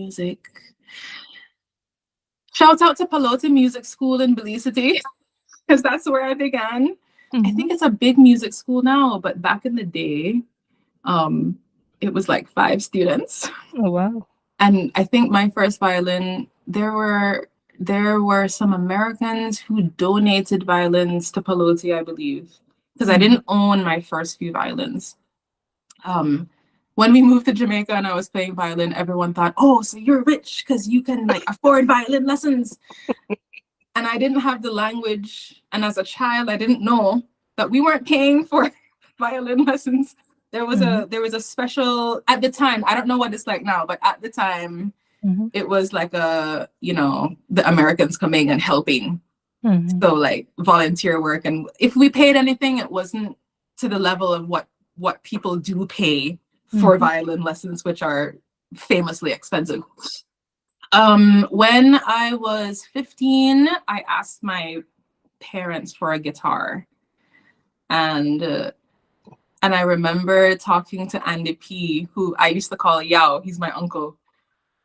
music. Shout out to Pelote Music School in Belize City, because that's where I began. I think it's a big music school now, but back in the day, it was like 5 students. Oh, wow. And I think my first violin, there were some Americans who donated violins to Pelote, I believe, because I didn't own my first few violins. When we moved to Jamaica and I was playing violin, everyone thought, oh, so you're rich because you can like afford violin lessons. And I didn't have the language. And as a child, I didn't know that we weren't paying for violin lessons. There was a special, at the time, I don't know what it's like now, but at the time, it was like the Americans coming and helping. So like volunteer work. And if we paid anything, it wasn't to the level of what people do pay for violin lessons, which are famously expensive. When I was 15, I asked my parents for a guitar. And I remember talking to Andy P, who I used to call Yao. He's my uncle.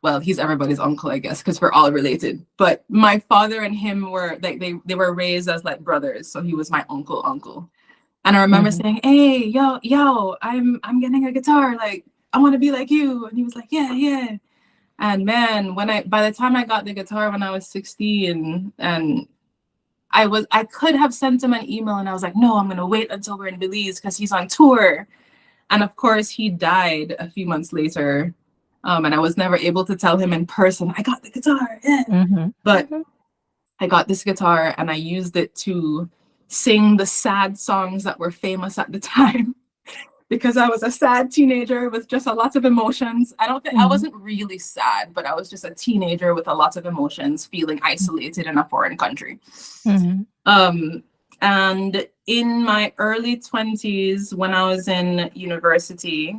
Well, he's everybody's uncle, I guess, because we're all related. But my father and him were like they were raised as like brothers, so he was my uncle. And I remember saying, "Hey, yo, I'm getting a guitar. Like, I want to be like you." And he was like, "Yeah." And man, by the time I got the guitar when I was 16, and I could have sent him an email, and I was like, "No, I'm gonna wait until we're in Belize because he's on tour." And of course, he died a few months later. And I was never able to tell him in person, I got the guitar. Yeah. But I got this guitar and I used it to sing the sad songs that were famous at the time, because I was a sad teenager with just a lot of emotions. I wasn't really sad, but I was just a teenager with a lot of emotions, feeling isolated in a foreign country. And in my early 20s, when I was in university,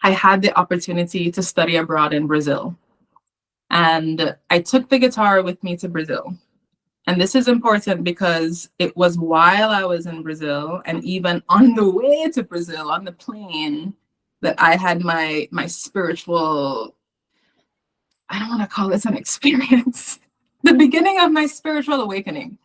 I had the opportunity to study abroad in Brazil. And I took the guitar with me to Brazil. And this is important because it was while I was in Brazil and even on the way to Brazil on the plane that I had my spiritual, I don't want to call this an experience, the beginning of my spiritual awakening.